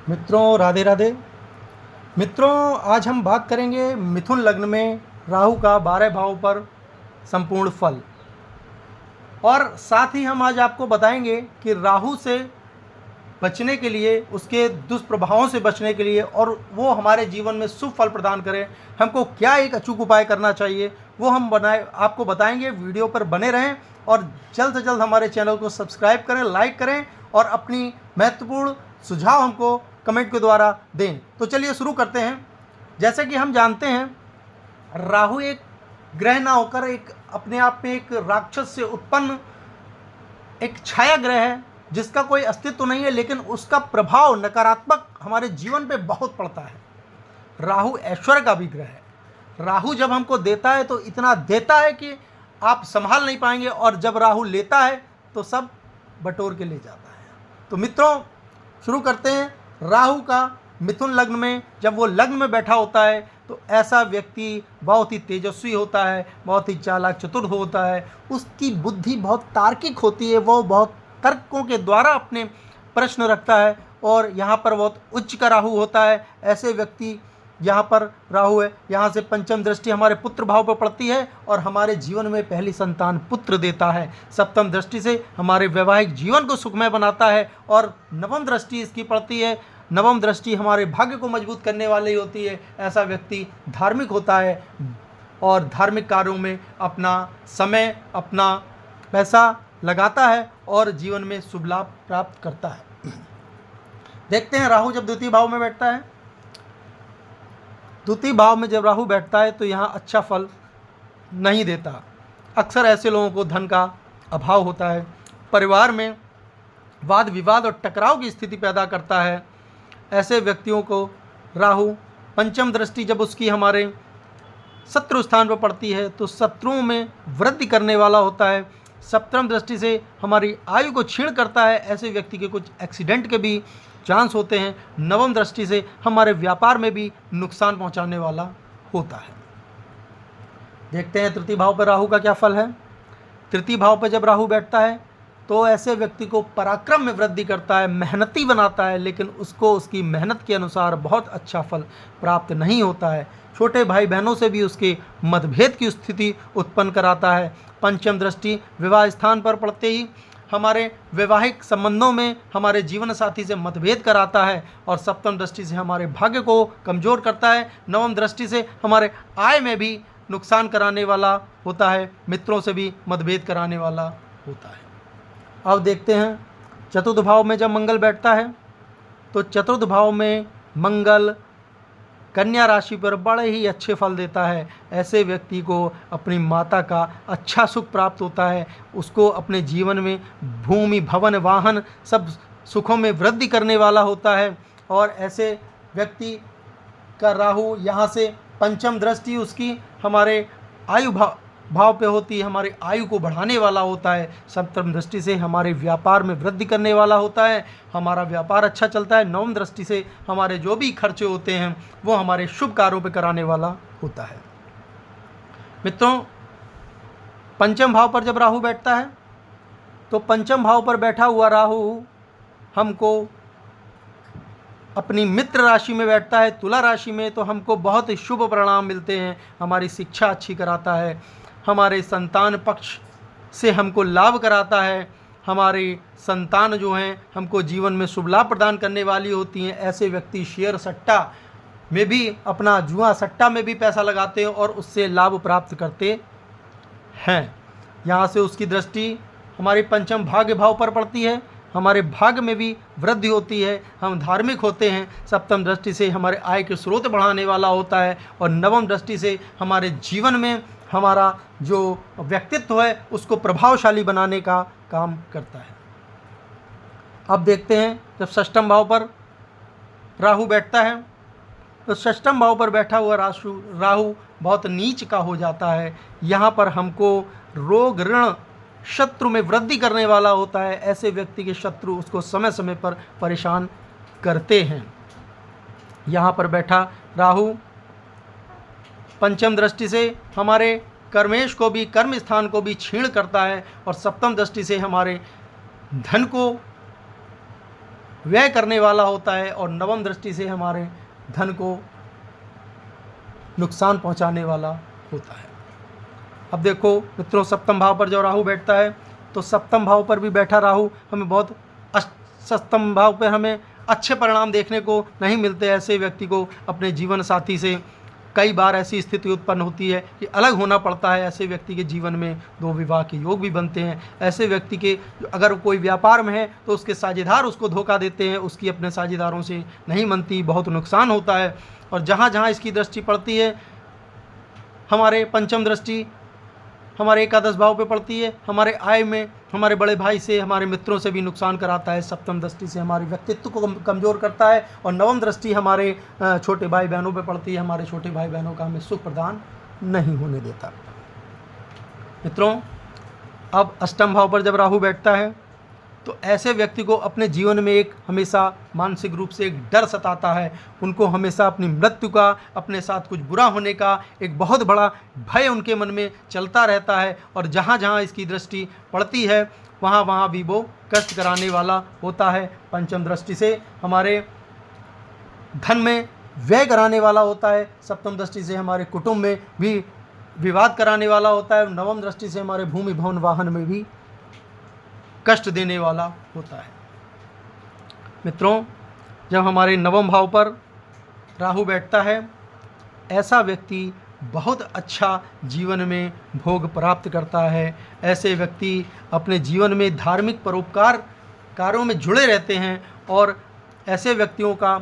मित्रों, राधे राधे। मित्रों, आज हम बात करेंगे मिथुन लग्न में राहु का 12 भाव पर संपूर्ण फल, और साथ ही हम आज आपको बताएंगे कि राहु से बचने के लिए, उसके दुष्प्रभावों से बचने के लिए और वो हमारे जीवन में शुभ फल प्रदान करें, हमको क्या एक अचूक उपाय करना चाहिए, वो हम आपको बताएंगे। वीडियो पर बने रहें और जल्द से जल्द हमारे चैनल को सब्सक्राइब करें, लाइक करें और अपनी महत्वपूर्ण सुझाव हमको कमेंट के द्वारा दें। तो चलिए शुरू करते हैं। जैसे कि हम जानते हैं, राहु एक ग्रह ना होकर एक अपने आप में एक राक्षस से उत्पन्न एक छाया ग्रह है, जिसका कोई अस्तित्व तो नहीं है, लेकिन उसका प्रभाव नकारात्मक हमारे जीवन पे बहुत पड़ता है। राहु ऐश्वर्य का भी ग्रह है। राहु जब हमको देता है तो इतना देता है कि आप संभाल नहीं पाएंगे, और जब राहु लेता है तो सब बटोर के ले जाता है। तो मित्रों, शुरू करते हैं। राहु का मिथुन लग्न में जब वो लग्न में बैठा होता है तो ऐसा व्यक्ति बहुत ही तेजस्वी होता है, बहुत ही चालाक चतुर होता है, उसकी बुद्धि बहुत तार्किक होती है, वो बहुत तर्कों के द्वारा अपने प्रश्न रखता है, और यहाँ पर बहुत उच्च का राहु होता है। ऐसे व्यक्ति, यहाँ पर राहु है, यहाँ से पंचम दृष्टि हमारे पुत्र भाव पर पड़ती है और हमारे जीवन में पहली संतान पुत्र देता है। सप्तम दृष्टि से हमारे वैवाहिक जीवन को सुखमय बनाता है, और नवम दृष्टि इसकी पड़ती है। नवम दृष्टि हमारे भाग्य को मजबूत करने वाली होती है। ऐसा व्यक्ति धार्मिक होता है और धार्मिक कार्यों में अपना समय, अपना पैसा लगाता है और जीवन में शुभ लाभ प्राप्त करता है। देखते हैं, राहु जब द्वितीय भाव में बैठता है, द्वितीय भाव में जब राहु बैठता है तो यहाँ अच्छा फल नहीं देता। अक्सर ऐसे लोगों को धन का अभाव होता है, परिवार में वाद विवाद और टकराव की स्थिति पैदा करता है। ऐसे व्यक्तियों को राहु पंचम दृष्टि जब उसकी हमारे शत्रु स्थान पर पड़ती है तो शत्रुओं में वृद्धि करने वाला होता है। सप्तम दृष्टि से हमारी आयु को क्षीण करता है। ऐसे व्यक्ति के कुछ एक्सीडेंट के भी चांस होते हैं। नवम दृष्टि से हमारे व्यापार में भी नुकसान पहुंचाने वाला होता है। देखते हैं तृतीय भाव पर राहु का क्या फल है। तृतीय भाव पर जब राहु बैठता है तो ऐसे व्यक्ति को पराक्रम में वृद्धि करता है, मेहनती बनाता है, लेकिन उसको उसकी मेहनत के अनुसार बहुत अच्छा फल प्राप्त नहीं होता है। छोटे भाई बहनों से भी उसके मतभेद की स्थिति उत्पन्न कराता है। पंचम दृष्टि विवाह स्थान पर पड़ते ही हमारे वैवाहिक संबंधों में हमारे जीवन साथी से मतभेद कराता है, और सप्तम दृष्टि से हमारे भाग्य को कमज़ोर करता है। नवम दृष्टि से हमारे आय में भी नुकसान कराने वाला होता है, मित्रों से भी मतभेद कराने वाला होता है। अब देखते हैं, चतुर्थ भाव में जब मंगल बैठता है तो चतुर्थ भाव में मंगल कन्या राशि पर बड़े ही अच्छे फल देता है। ऐसे व्यक्ति को अपनी माता का अच्छा सुख प्राप्त होता है, उसको अपने जीवन में भूमि भवन वाहन सब सुखों में वृद्धि करने वाला होता है। और ऐसे व्यक्ति का राहु यहाँ से पंचम दृष्टि उसकी हमारे आयु भाव पे होती है, हमारी आयु को बढ़ाने वाला होता है। सप्तम दृष्टि से हमारे व्यापार में वृद्धि करने वाला होता है, हमारा व्यापार अच्छा चलता है। नवम दृष्टि से हमारे जो भी खर्चे होते हैं वो हमारे शुभ कार्यों पे कराने वाला होता है। मित्रों, पंचम भाव पर जब राहु बैठता है तो पंचम भाव पर बैठा हुआ राहु हमको अपनी मित्र राशि में बैठता है, तुला राशि में, तो हमको बहुत ही शुभ परिणाम मिलते हैं। हमारी शिक्षा अच्छी कराता है, हमारे संतान पक्ष से हमको लाभ कराता है, हमारी संतान जो हैं हमको जीवन में शुभ लाभ प्रदान करने वाली होती हैं। ऐसे व्यक्ति शेयर सट्टा में भी, अपना जुआ सट्टा में भी पैसा लगाते हैं और उससे लाभ प्राप्त करते हैं। यहाँ से उसकी दृष्टि हमारी पंचम भाग्य भाव पर पड़ती है, हमारे भाग्य में भी वृद्धि होती है, हम धार्मिक होते हैं। सप्तम दृष्टि से हमारे आय के स्रोत बढ़ाने वाला होता है, और नवम दृष्टि से हमारे जीवन में हमारा जो व्यक्तित्व है उसको प्रभावशाली बनाने का काम करता है। अब देखते हैं, जब षष्ठम भाव पर राहु बैठता है तो षष्ठम भाव पर बैठा हुआ राहु बहुत नीच का हो जाता है। यहाँ पर हमको रोग ऋण शत्रु में वृद्धि करने वाला होता है। ऐसे व्यक्ति के शत्रु उसको समय समय पर परेशान करते हैं। यहाँ पर बैठा राहु पंचम दृष्टि से हमारे कर्मेश को भी, कर्म स्थान को भी क्षीण करता है, और सप्तम दृष्टि से हमारे धन को व्यय करने वाला होता है और नवम दृष्टि से हमारे धन को नुकसान पहुंचाने वाला होता है। अब देखो मित्रों, सप्तम भाव पर जब राहु बैठता है तो सप्तम भाव पर भी बैठा राहु हमें बहुत सप्तम भाव पर हमें अच्छे परिणाम देखने को नहीं मिलते। ऐसे व्यक्ति को अपने जीवन साथी से कई बार ऐसी स्थिति उत्पन्न होती है कि अलग होना पड़ता है। ऐसे व्यक्ति के जीवन में दो विवाह के योग भी बनते हैं। ऐसे व्यक्ति के अगर कोई व्यापार में है तो उसके साझेदार उसको धोखा देते हैं, उसकी अपने साझेदारों से नहीं बनती, बहुत नुकसान होता है। और जहाँ जहाँ इसकी दृष्टि पड़ती है, हमारे पंचम दृष्टि हमारे एकादश भाव पे पड़ती है, हमारे आय में हमारे बड़े भाई से, हमारे मित्रों से भी नुकसान कराता है। सप्तम दृष्टि से हमारे व्यक्तित्व को कमज़ोर करता है। और नवम दृष्टि हमारे छोटे भाई बहनों पे पड़ती है, हमारे छोटे भाई बहनों का हमें सुख प्रदान नहीं होने देता। मित्रों, अब अष्टम भाव पर जब राहु बैठता है तो ऐसे व्यक्ति को अपने जीवन में एक हमेशा मानसिक रूप से एक डर सताता है। उनको हमेशा अपनी मृत्यु का, अपने साथ कुछ बुरा होने का एक बहुत बड़ा भय उनके मन में चलता रहता है। और जहाँ जहाँ इसकी दृष्टि पड़ती है वहाँ वहाँ भी वो कष्ट कराने वाला होता है। पंचम दृष्टि से हमारे धन में व्यय कराने वाला होता है। सप्तम दृष्टि से हमारे कुटुंब में भी विवाद कराने वाला होता है। नवम दृष्टि से हमारे भूमि भवन वाहन में भी कष्ट देने वाला होता है। मित्रों, जब हमारे नवम भाव पर राहु बैठता है, ऐसा व्यक्ति बहुत अच्छा जीवन में भोग प्राप्त करता है। ऐसे व्यक्ति अपने जीवन में धार्मिक परोपकार कार्यों में जुड़े रहते हैं और ऐसे व्यक्तियों का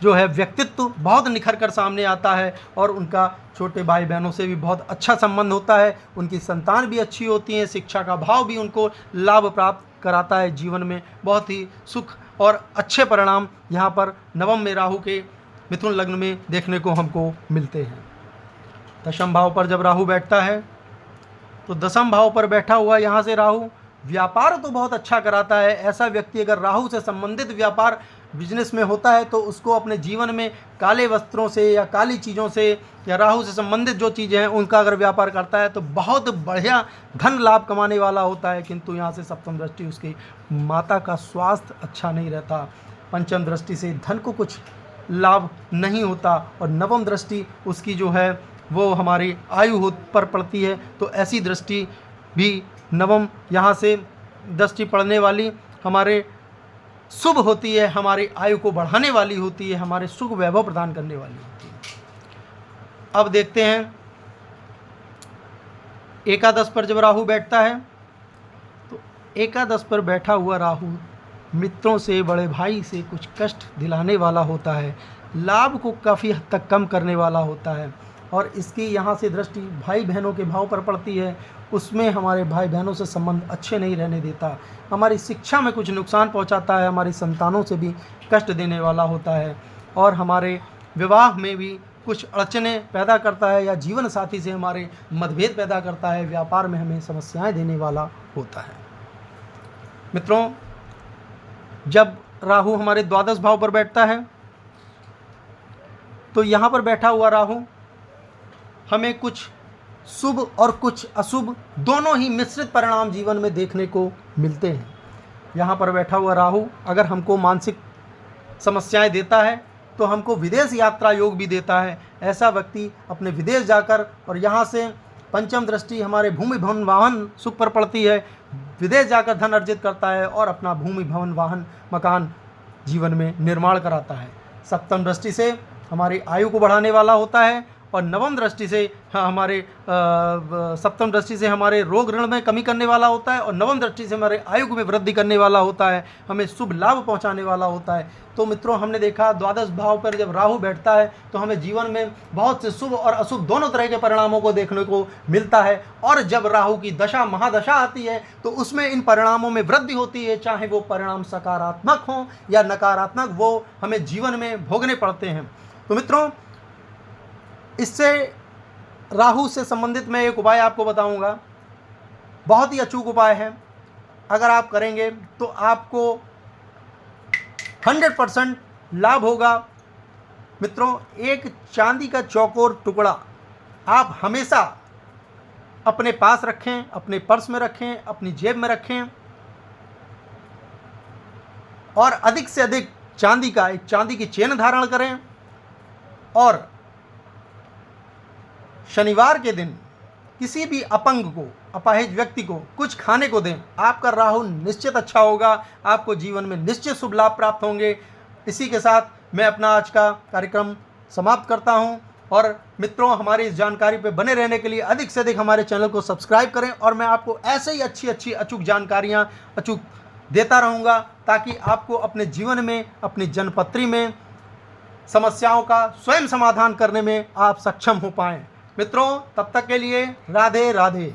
जो है व्यक्तित्व बहुत निखर कर सामने आता है और उनका छोटे भाई बहनों से भी बहुत अच्छा संबंध होता है। उनकी संतान भी अच्छी होती है, शिक्षा का भाव भी उनको लाभ प्राप्त कराता है। जीवन में बहुत ही सुख और अच्छे परिणाम यहाँ पर नवम में राहु के मिथुन लग्न में देखने को हमको मिलते हैं। दशम भाव पर जब राहु बैठता है तो दसम भाव पर बैठा हुआ यहाँ से राहु व्यापार तो बहुत अच्छा कराता है। ऐसा व्यक्ति अगर राहु से संबंधित व्यापार बिजनेस में होता है तो उसको अपने जीवन में काले वस्त्रों से या काली चीज़ों से या राहु से संबंधित जो चीज़ें हैं उनका अगर व्यापार करता है तो बहुत बढ़िया धन लाभ कमाने वाला होता है। किंतु यहाँ से सप्तम दृष्टि उसकी माता का स्वास्थ्य अच्छा नहीं रहता। पंचम दृष्टि से धन को कुछ लाभ नहीं होता और नवम दृष्टि उसकी जो है वो हमारी आयु पर पड़ती है। तो ऐसी दृष्टि भी नवम यहाँ से दृष्टि पड़ने वाली हमारे शुभ होती है, हमारी आयु को बढ़ाने वाली होती है, हमारे सुख वैभव प्रदान करने वाली होती है। अब देखते हैं एकादश पर जब राहु बैठता है तो एकादश पर बैठा हुआ राहु मित्रों से, बड़े भाई से कुछ कष्ट दिलाने वाला होता है, लाभ को काफ़ी हद तक कम करने वाला होता है। और इसकी यहाँ से दृष्टि भाई बहनों के भाव पर पड़ती है, उसमें हमारे भाई बहनों से संबंध अच्छे नहीं रहने देता, हमारी शिक्षा में कुछ नुकसान पहुँचाता है, हमारी संतानों से भी कष्ट देने वाला होता है और हमारे विवाह में भी कुछ अड़चने पैदा करता है या जीवन साथी से हमारे मतभेद पैदा करता है, व्यापार में हमें समस्याएं देने वाला होता है। मित्रों, जब राहु हमारे द्वादश भाव पर बैठता है तो यहाँ पर बैठा हुआ राहु हमें कुछ शुभ और कुछ अशुभ दोनों ही मिश्रित परिणाम जीवन में देखने को मिलते हैं। यहाँ पर बैठा हुआ राहु अगर हमको मानसिक समस्याएं देता है तो हमको विदेश यात्रा योग भी देता है। ऐसा व्यक्ति अपने विदेश जाकर और यहाँ से पंचम दृष्टि हमारे भूमि भवन वाहन सुख पर पड़ती है, विदेश जाकर धन अर्जित करता है और अपना भूमि भवन वाहन मकान जीवन में निर्माण कराता है। सप्तम दृष्टि से हमारी आयु को बढ़ाने वाला होता है और नवम दृष्टि से हमारे सप्तम दृष्टि से हमारे रोग ऋण में कमी करने वाला होता है और नवम दृष्टि से हमारे आयु में वृद्धि करने वाला होता है, हमें शुभ लाभ पहुंचाने वाला होता है। तो मित्रों, हमने देखा द्वादश भाव पर जब राहु बैठता है तो हमें जीवन में बहुत से शुभ और अशुभ दोनों तरह के परिणामों को देखने को मिलता है। और जब राहु की दशा महादशा आती है तो उसमें इन परिणामों में वृद्धि होती है, चाहे वो परिणाम सकारात्मक हों या नकारात्मक, वो हमें जीवन में भोगने पड़ते हैं। तो मित्रों, इससे राहु से संबंधित मैं एक उपाय आपको बताऊंगा, बहुत ही अचूक उपाय है। अगर आप करेंगे तो आपको 100% लाभ होगा। मित्रों, एक चांदी का चौकोर टुकड़ा आप हमेशा अपने पास रखें, अपने पर्स में रखें, अपनी जेब में रखें और अधिक से अधिक एक चांदी की चेन धारण करें और शनिवार के दिन किसी भी अपंग को, अपाहिज व्यक्ति को कुछ खाने को दें। आपका राहु निश्चित अच्छा होगा, आपको जीवन में निश्चित शुभ लाभ प्राप्त होंगे। इसी के साथ मैं अपना आज का कार्यक्रम समाप्त करता हूं और मित्रों, हमारी इस जानकारी पे बने रहने के लिए अधिक से अधिक हमारे चैनल को सब्सक्राइब करें और मैं आपको ऐसे ही अच्छी अचूक जानकारियां अचूक देता रहूँगा ताकि आपको अपने जीवन में, अपनी जन्मपत्री में समस्याओं का स्वयं समाधान करने में आप सक्षम हो पाएं। मित्रों, तब तक के लिए राधे राधे।